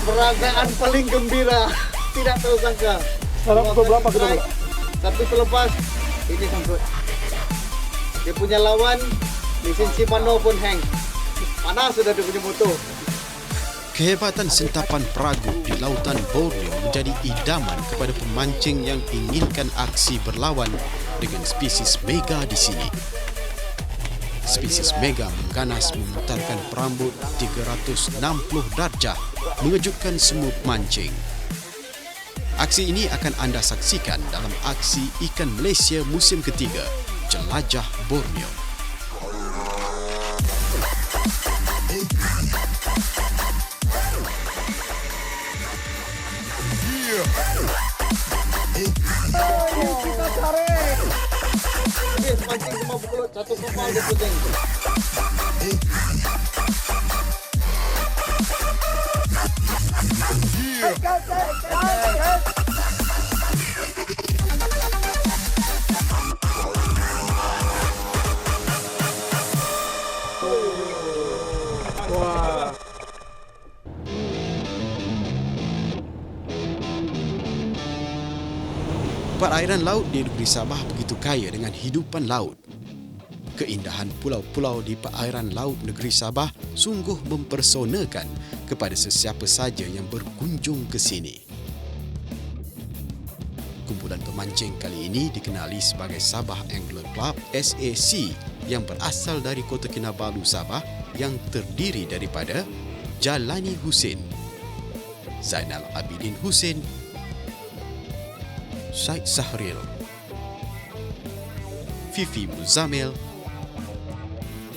Peragaan paling gembira, tidak tahu sangka. Sekarang pukul berapa kita bola? Tapi selepas ini sangkut. Dia punya lawan, mesin Shimano pun hang. Panas sudah dia punya motor. Kehebatan sentapan peragu di lautan Borneo menjadi idaman kepada pemancing yang inginkan aksi berlawan dengan spesies mega di sini. Spesies mega mengganas memutarkan perambut 360 darjah, mengejutkan semua pemancing. Aksi ini akan anda saksikan dalam aksi Ikan Malaysia musim ketiga, Jelajah Borneo. Kita tarik. Ini pancing semua pukul satu kapal dia puting. Perairan laut di negeri Sabah begitu kaya dengan hidupan laut. Keindahan pulau-pulau di perairan laut negeri Sabah sungguh mempersonakan kepada sesiapa saja yang berkunjung ke sini. Kumpulan pemancing kali ini dikenali sebagai Sabah Angler Club SAC yang berasal dari Kota Kinabalu, Sabah, yang terdiri daripada Jalani Husin, Zainal Abidin Husin, Syed Sahril, Fifi Muzamil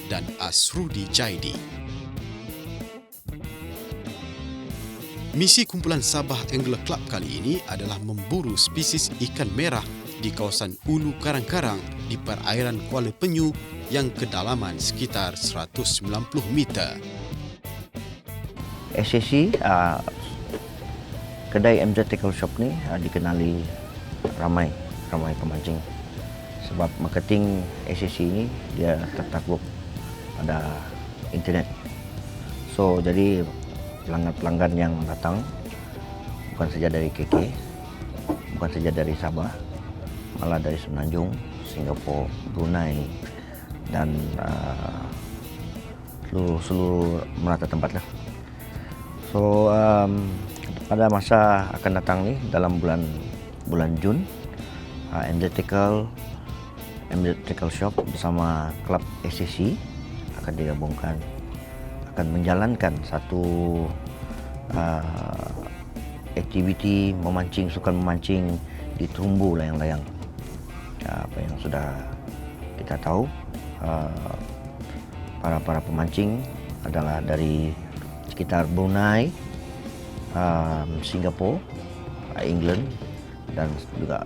dan Asrudi Jaidi. Misi kumpulan Sabah Angler Club kali ini adalah memburu spesies ikan merah di kawasan Ulu Karang-Karang di perairan Kuala Penyu yang kedalaman sekitar 190 meter. SAC, kedai MZ Tackle Shop ni dikenali ramai pemancing sebab marketing SAC ini dia tertakluk pada internet. So jadi pelanggan-pelanggan yang datang bukan saja dari KK, bukan saja dari Sabah, malah dari Semenanjung, Singapura, Brunei dan seluruh merata tempat lah. So pada masa akan datang ni dalam bulan Jun, MZ Tackle Shop bersama Klub SAC akan digabungkan, akan menjalankan satu aktiviti memancing, sukan memancing di terumbu layang-layang. Apa yang sudah kita tahu, para pemancing adalah dari sekitar Brunei, Singapura, England dan juga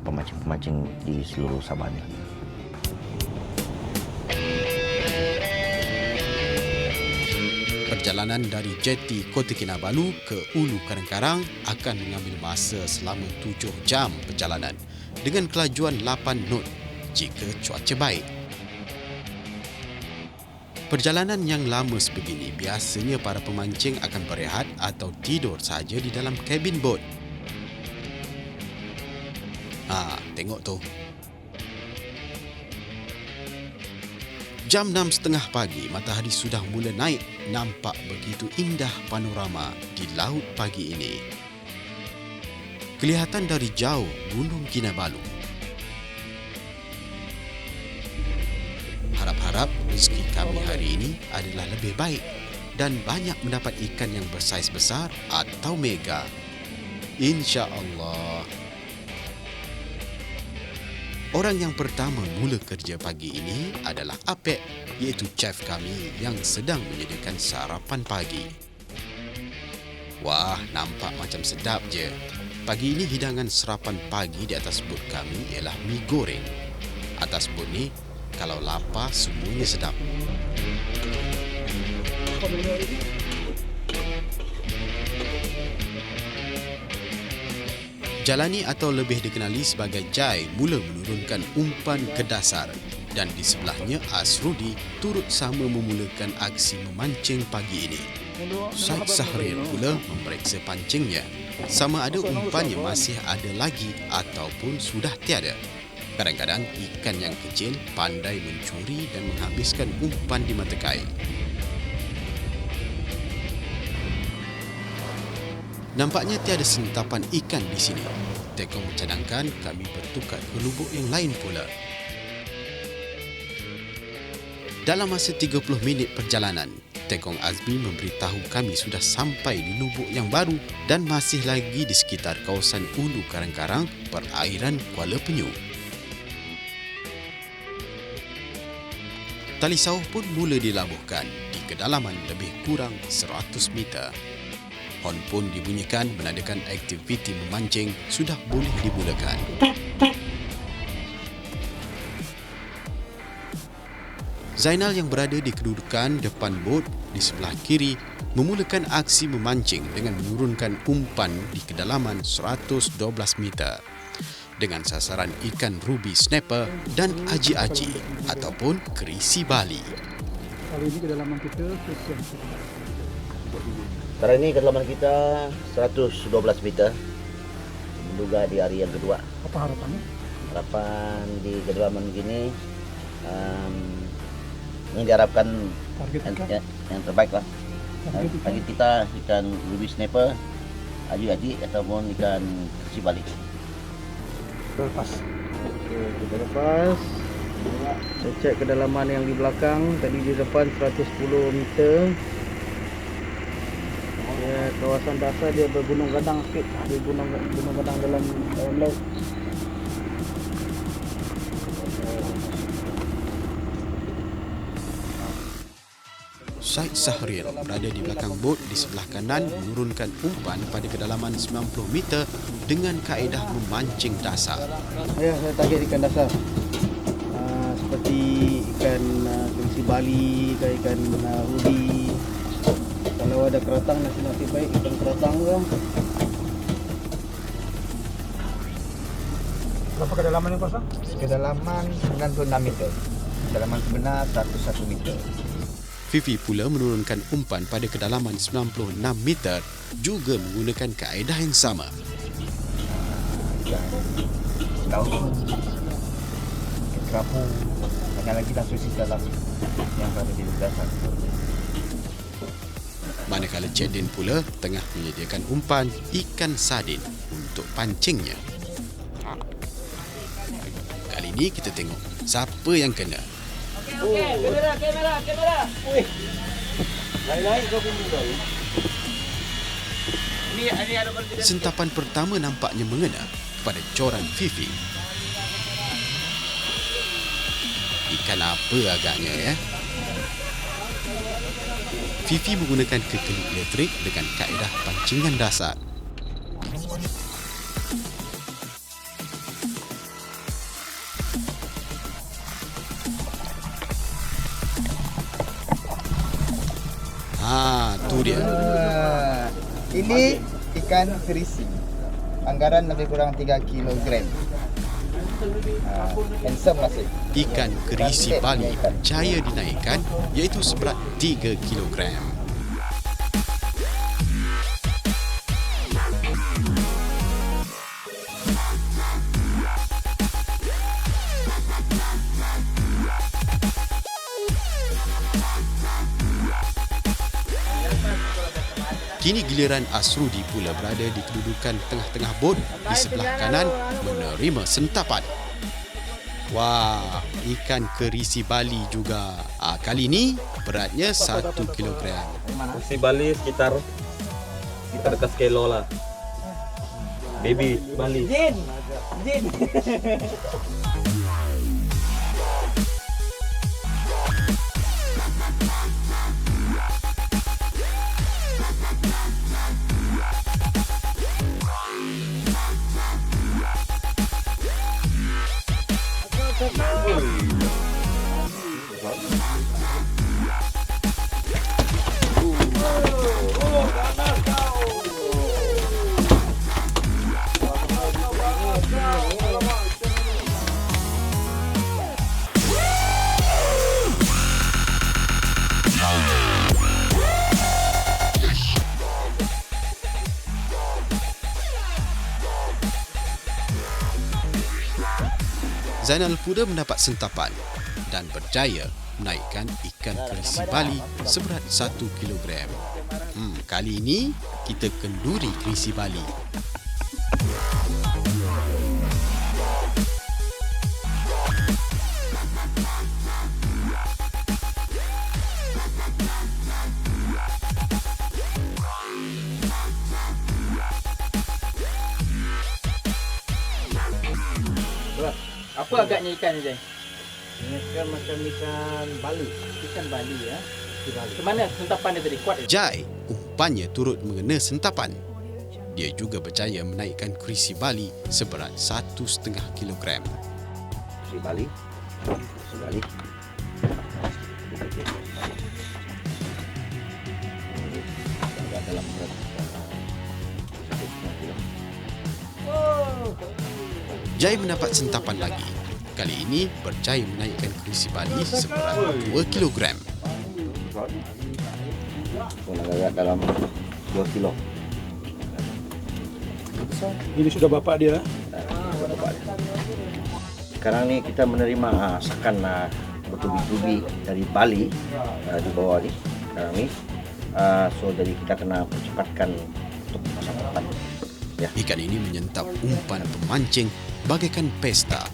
pemancing-pemancing di seluruh Sabah ini. Perjalanan dari jeti Kota Kinabalu ke Ulu Karang-Karang akan mengambil masa selama 7 jam perjalanan dengan kelajuan 8 knot jika cuaca baik. Perjalanan yang lama sebegini biasanya para pemancing akan berehat atau tidur saja di dalam kabin bot. Tengok tu. Jam 6.30 pagi, matahari sudah mula naik. Nampak begitu indah panorama di laut pagi ini. Kelihatan dari jauh Gunung Kinabalu. Harap-harap rezeki kami hari ini adalah lebih baik dan banyak mendapat ikan yang bersaiz besar atau mega. Insya-Allah. Orang yang pertama mula kerja pagi ini adalah Apek, iaitu chef kami yang sedang menyediakan sarapan pagi. Wah, nampak macam sedap je. Pagi ini hidangan sarapan pagi di atas bot kami ialah mi goreng. Atas bot ni, kalau lapar semuanya sedap. Jalani atau lebih dikenali sebagai Jai mula menurunkan umpan ke dasar. Dan di sebelahnya, Asrudi turut sama memulakan aksi memancing pagi ini. Syed Sahril pula memeriksa pancingnya, sama ada umpannya masih ada lagi ataupun sudah tiada. Kadang-kadang ikan yang kecil pandai mencuri dan menghabiskan umpan di mata kail. Nampaknya tiada sentapan ikan di sini. Tekong mencadangkan kami bertukar ke lubuk yang lain pula. Dalam masa 30 minit perjalanan, Tekong Azmi memberitahu kami sudah sampai di lubuk yang baru dan masih lagi di sekitar kawasan Ulu Karang-Karang, perairan Kuala Penyu. Tali sauh pun mula dilabuhkan di kedalaman lebih kurang 100 meter. Hon pun dibunyikan menandakan aktiviti memancing sudah boleh dimulakan. Zainal yang berada di kedudukan depan bot di sebelah kiri memulakan aksi memancing dengan menurunkan umpan di kedalaman 112 meter dengan sasaran ikan ruby snapper dan aji-aji ataupun kerisi Bali. Kali ini kedalaman kita kesian. Sekarang ini kedalaman kita 112 meter. Menduga di hari yang kedua. Apa harapannya? Harapan di kedalaman begini yang diharapkan Target ikan? yang terbaik lah. Target ikan? Target kita ikan ruby snapper, aji-aji ataupun ikan kerisi Bali. Lepas. Okey, kita lepas. Kita cek kedalaman yang di belakang. Tadi di depan 110 meter. Ya, kawasan dasar dia bergunung gadang sikit. Dia gunung gadang dalam laut. Syed Sahril berada di belakang bot di sebelah kanan menurunkan umpan pada kedalaman 90 meter dengan kaedah memancing dasar. Ya, saya target ikan dasar. Seperti ikan kerisi Bali, ikan ruby. Kalau ada keratang, nasib baik ikan keratang ke. Berapa kedalaman yang pasang? Kedalaman 96 meter. Kedalaman sebenar 101 meter. Fifi pula menurunkan umpan pada kedalaman 96 meter juga menggunakan kaedah yang sama. Daun, kerapu, banyak lagi dah spesies dalam yang berada di dasar. Manakala Cik Din pula tengah menyediakan umpan ikan sardin untuk pancingnya. Kali ini kita tengok siapa yang kena. Kamera. Wih. Lain-lain kau pun tahu. Ini ada Sentapan pertama nampaknya mengena kepada coran Fifi. Ikan apa agaknya ya? Fifi menggunakan kekelip elektrik dengan kaedah pancingan dasar. Tu dia. Ini ikan kerisi. Anggaran lebih kurang 3 kg. Handsome masih. Ikan kerisi Bali jaya dinaikkan iaitu seberat 3 kilogram. Kini giliran Asrudi pula berada di kedudukan tengah-tengah bot di sebelah kanan menerima sentapan. Wah, ikan kerisi Bali juga. Kali ini beratnya 1 kilogram. Kerisi Bali sekitar dekat kilo lah. Baby Bali. Jin. Zainal pula mendapat sentapan dan berjaya menaikkan ikan kerisi Bali seberat 1 kilogram. Kali ini kita kenduri kerisi Bali. Apa agaknya ikan ni, Jai? Ini kan macam ikan Bali. Ikan Bali ya. Ke mana sentapan dia tadi? Kuat dia? Jai umpannya turut mengena sentapan. Dia juga berjaya menaikkan kerisi Bali seberat 1,5 kilogram. Si Bali. Si Bali. Agak dalam berat. Jai mendapat sentapan lagi. Kali ini berjaya menaikkan kerisi Bali seberat 2 kilogram. Agak dalam 2 kilo. Ini sudah bapak dia. Sekarang ni kita menerima sakan bertubi-tubi dari Bali di bawah ni. Sekarang ni. So jadi kita kena percepatkan untuk pasang umpan. Ya. Ikan ini menyentap umpan pemancing bagaikan pesta.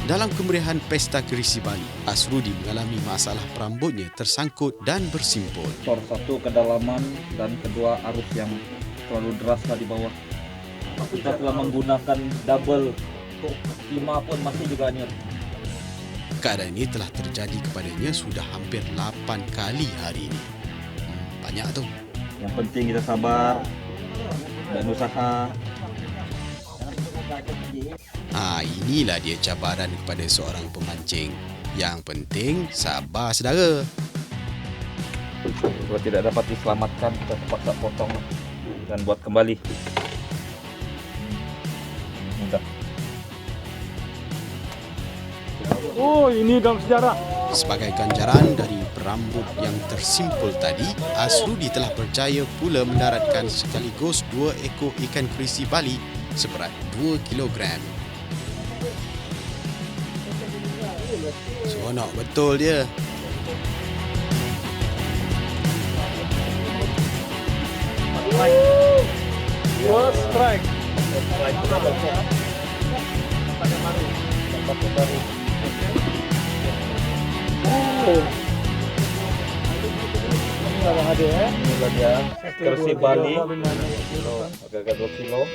Dalam kemeriahan pesta kerisi Bali, Asrudi mengalami masalah perambutnya tersangkut dan bersimpul. Satu kedalaman dan kedua arus yang terlalu deras di bawah. Kita telah menggunakan double 5 pun masih juga anyur. Keadaan ini telah terjadi kepadanya sudah hampir 8 kali hari ini. Banyak tu. Yang penting kita sabar dan usaha. Inilah dia cabaran kepada seorang pemancing. Yang penting sabar saudara. Kalau tidak dapat diselamatkan, kita terpaksa potong dan buat kembali. Mudah. Oh, ini dalam sejarah. Sebagai ganjaran dari berambut yang tersimpul tadi, Asrudi telah berjaya pula mendaratkan sekaligus 2 ekor ikan kerisi Bali seberat 2 kilogram. Seronok betul dia. First strike. Inilah dia kerisi Bali. Agak-agak 2 kilo.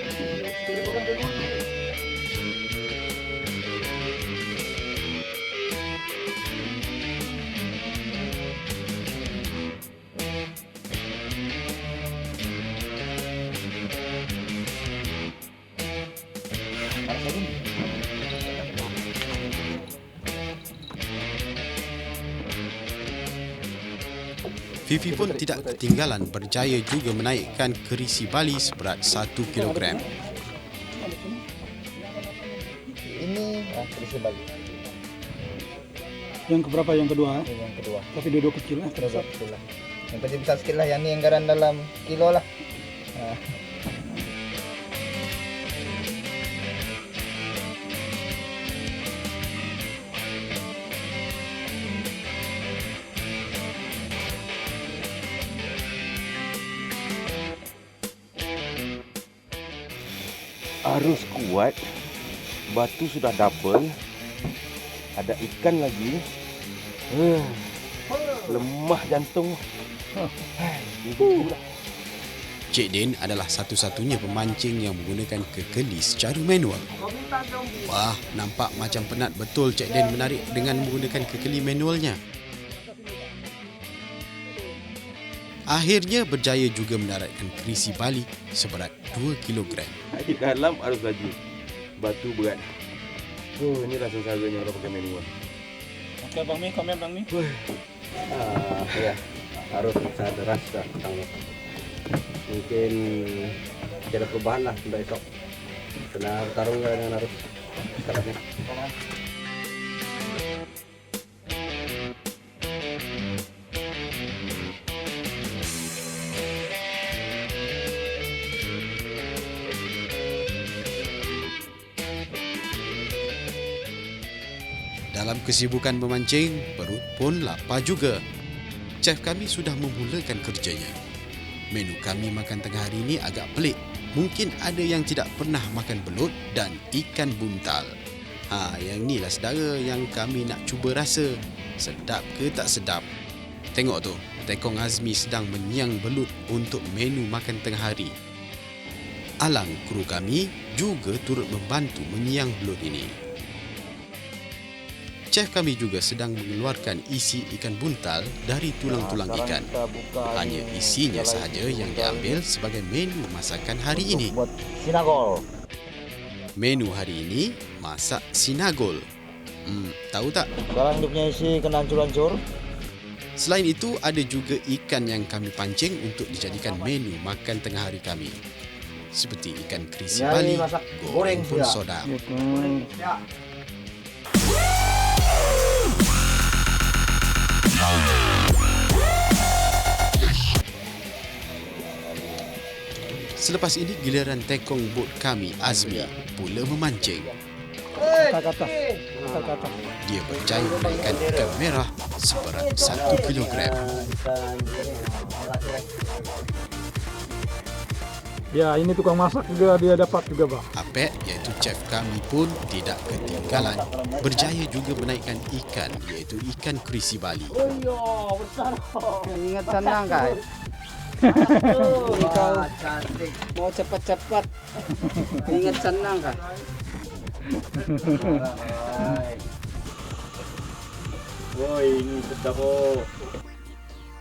Fifi pun tidak ketinggalan berjaya juga menaikkan kerisi Bali seberat 1 kilogram. Ini kerisi Bali. Yang keberapa? Yang kedua. Yang kedua. Tapi dua kecil lah. Terus kecil lah. Yang penting besar sikit lah. Yang ni anggaran dalam kilo lah. Arus kuat, batu sudah double, ada ikan lagi. Lemah jantung. Cik Din adalah satu-satunya pemancing yang menggunakan kekeli secara manual. Wah, nampak macam penat betul Cik Din menarik dengan menggunakan kekeli manualnya. Akhirnya berjaya juga mendaratkan kerisi Bali seberat 2 kilogram. Di dalam arus lagi, batu berat. Ini rasa-rasanya orang pakai manual. Okey, Bang Mi, komen Bang Mi. Ya, harus saya deras dah petang. Mungkin tidak ada perubahan lah sampai esok. Kena bertarung dengan arus sekarangnya. Dalam kesibukan memancing, perut pun lapar juga. Chef kami sudah memulakan kerjanya. Menu kami makan tengah hari ini agak pelik. Mungkin ada yang tidak pernah makan belut dan ikan buntal. Yang inilah saudara yang kami nak cuba rasa. Sedap ke tak sedap? Tengok tu, Tekong Azmi sedang menyiang belut untuk menu makan tengah hari. Alang kru kami juga turut membantu menyiang belut ini. Chef kami juga sedang mengeluarkan isi ikan buntal dari tulang-tulang ikan. Hanya isinya sahaja yang diambil sebagai menu masakan hari ini. Buat sinagol. Menu hari ini, masak sinagol. Tahu tak? Sekarang dia punya isi kena hancur-hancur. Selain itu, ada juga ikan yang kami pancing untuk dijadikan menu makan tengah hari kami. Seperti ikan kerisi Ya, Bali, ini masak goreng pun sudah. soda. Selepas ini giliran tekong bot kami Azmi pula memancing. Kata-kata. Dia berjaya menaikkan ikan merah seberat 1 kilogram. Ya, ini tukang masak juga dia dapat juga, Bang. Apek iaitu chef kami pun tidak ketinggalan. Berjaya juga menaikkan ikan iaitu ikan kerisi Bali. Ingat senang kan? Cantik. Mau cepat-cepat. Ingat senang kan? Woi, ini sedap oh.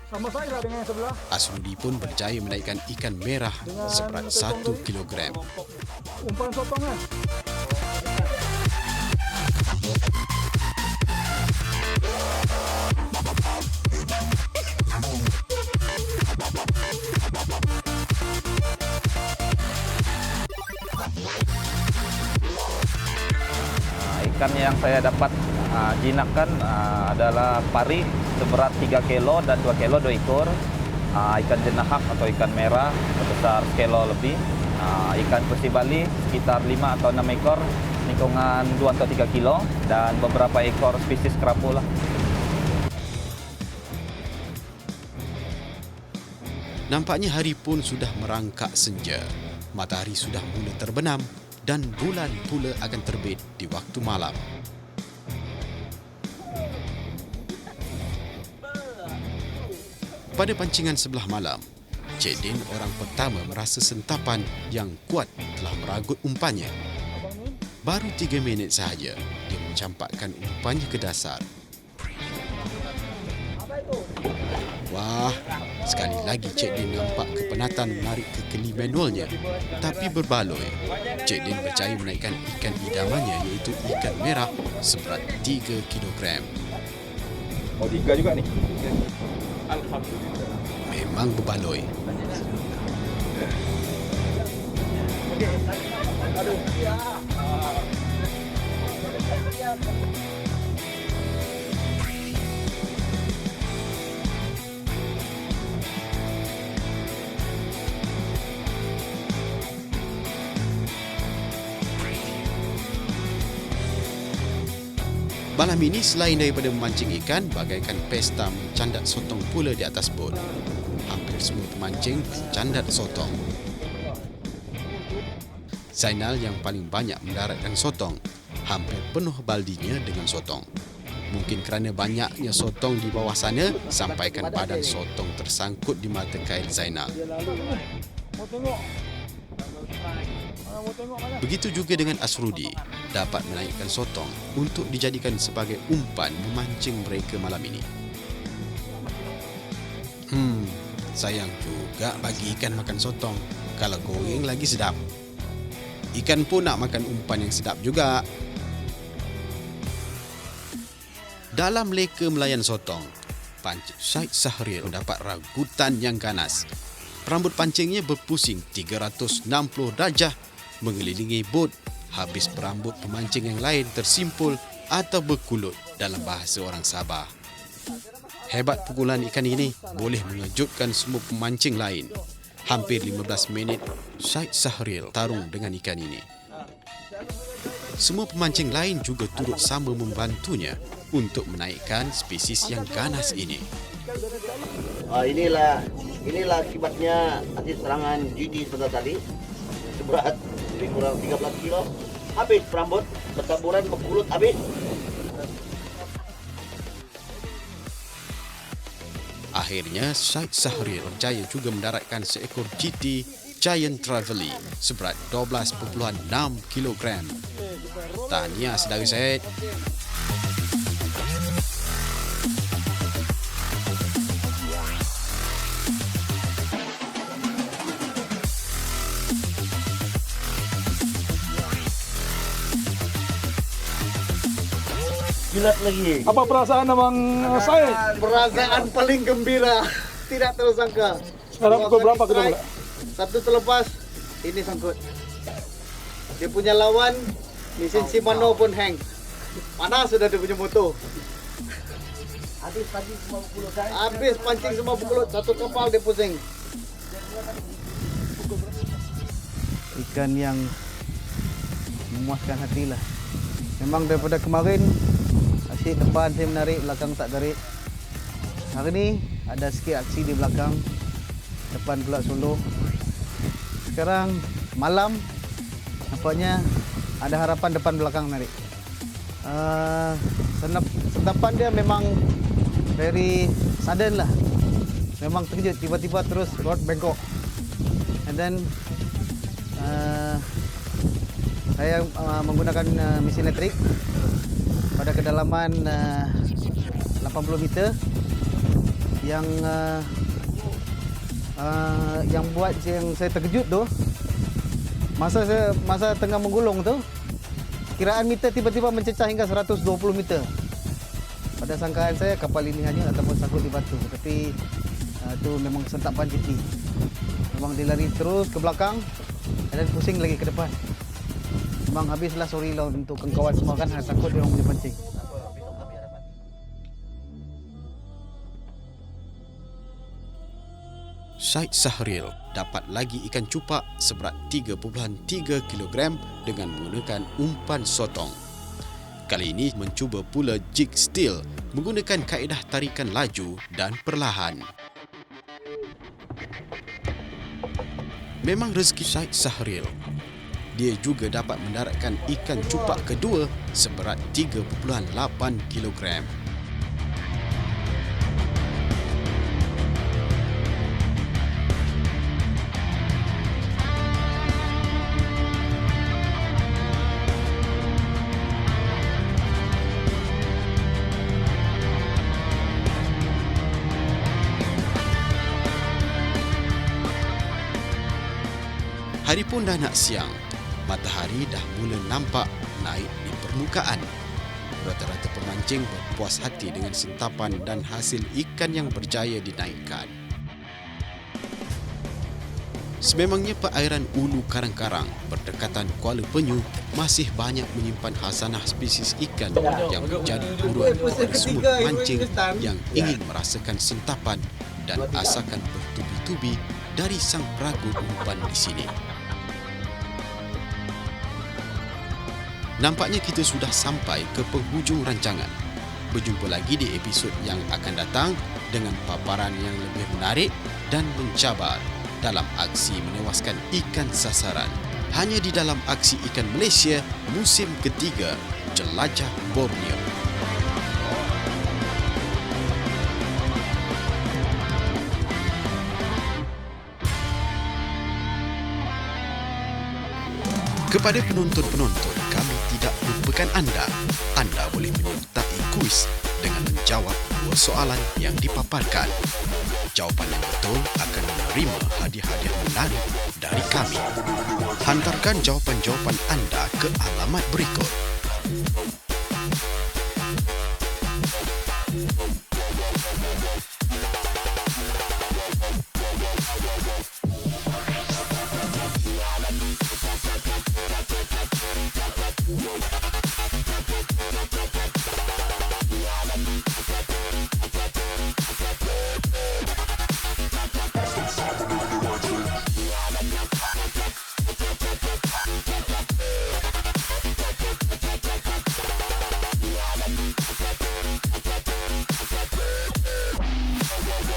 Sama saya dengan yang sebelah. Asrudi pun berjaya menaikkan ikan merah seberat 1 kilogram. Umpan sotongan. Ikan yang saya dapat jinakkan adalah pari seberat 3 kilo dan 2 kilo 2 ekor. Ikan jenahak atau ikan merah sebesar sekilo lebih. Ikan kerisi Bali sekitar 5 atau 6 ekor, lingkungan 2 atau 3 kilo. Dan beberapa ekor spesies kerapu lah. Nampaknya hari pun sudah merangkak senja. Matahari sudah mula terbenam dan bulan pula akan terbit di waktu malam. Pada pancingan sebelah malam, Cik Din orang pertama merasa sentapan yang kuat telah meragut umpannya. Baru 3 minit sahaja, dia mencampakkan umpannya ke dasar. Wah, sekali lagi Cik Din nampak kepenatan menarik ke keli manualnya. Tapi berbaloi, Cik Din berjaya menaikkan ikan idamannya iaitu ikan merah seberat 3 kilogram. Oh, 3 juga nih. Memang berbaloi. Malam ini selain daripada memancing ikan, bagaikan pesta mencandat sotong pula di atas bot. Hampir semua pemancing mencandat sotong. Zainal yang paling banyak mendaratkan sotong, hampir penuh baldinya dengan sotong. Mungkin kerana banyaknya sotong di bawah sana, sampaikan badan sotong tersangkut di mata kail Zainal. Begitu juga dengan Asrudi, dapat menaikkan sotong untuk dijadikan sebagai umpan memancing mereka malam ini. Sayang juga bagi ikan makan sotong. Kalau goreng lagi sedap. Ikan pun nak makan umpan yang sedap juga. Dalam leka melayan sotong, pancing Syed Sahril mendapat ragutan yang ganas. Rambut pancingnya berpusing 360 darjah mengelilingi bot, habis berambut pemancing yang lain tersimpul atau berkulut dalam bahasa orang Sabah. Hebat pukulan ikan ini boleh mengejutkan semua pemancing lain. Hampir 15 minit Syed Sahril tarung dengan ikan ini. Semua pemancing lain juga turut sama membantunya untuk menaikkan spesies yang ganas ini. Inilah akibatnya hasil serangan GT sebentar tadi. Seberat lebih kurang 13 kilo. Habis perambut, bertaburan berkulut habis. Akhirnya, Syed Sahril berjaya juga mendaratkan seekor GT Giant Trevally seberat 12.6 kg. Tahniah saudara Syed. Kilat lagi. Apa perasaan abang Syed? Perasaan paling gembira. Tidak tersangka. Sekarang pukul berapa kita pula? Satu terlepas, ini sangkut. Dia punya lawan, mesin Shimano pun hang. Panas sudah dia punya motor. Habis pancing semua berkulut. Satu kapal dia pusing. Ikan yang memuaskan hati lah. Memang daripada kemarin, asyik depan saya menarik, belakang tak tarik. Hari ni ada sikit aksi di belakang, depan pula solo. Sekarang malam, nampaknya ada harapan depan belakang narik. Sentapan dia memang very sudden lah. Memang terkejut, tiba-tiba terus rod bengkok. And then saya menggunakan mesin elektrik pada kedalaman 80 meter yang buat yang saya terkejut tu masa tengah menggulung tu kiraan meter tiba-tiba mencecah hingga 120 meter. Pada sangkaan saya kapal ini hanyut ataupun sangkut di batu, tapi itu memang sentapan GT. Memang dia lari terus ke belakang dan pusing lagi ke depan. Memang habislah sorry lah untuk kawan semua kan, takut dia orang boleh pancing. Syed Sahril dapat lagi ikan cupak seberat 3.3 kg dengan menggunakan umpan sotong. Kali ini mencuba pula jig steel menggunakan kaedah tarikan laju dan perlahan. Memang rezeki Syed Sahril. Dia juga dapat mendaratkan ikan cupak kedua seberat 3.8 kg. Hari pun dah nak siang. Matahari dah mula nampak naik di permukaan. Rata-rata pemancing berpuas hati dengan sentapan dan hasil ikan yang berjaya dinaikkan. Sememangnya perairan Ulu Karang-Karang berdekatan Kuala Penyu masih banyak menyimpan khazanah spesies ikan yang menjadi buruan kepada semua pemancing yang ingin merasakan sentapan dan asakan bertubi-tubi dari sang peragu umpan di sini. Nampaknya kita sudah sampai ke penghujung rancangan. Berjumpa lagi di episod yang akan datang dengan paparan yang lebih menarik dan mencabar dalam aksi menewaskan ikan sasaran. Hanya di dalam aksi ikan Malaysia musim ketiga Jelajah Borneo. Kepada penonton-penonton, kami tidak melupakan anda. Anda boleh menyertai kuis dengan menjawab 2 soalan yang dipaparkan. Jawapan yang betul akan menerima hadiah-hadiah menarik dari kami. Hantarkan jawapan-jawapan anda ke alamat berikut.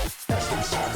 ini.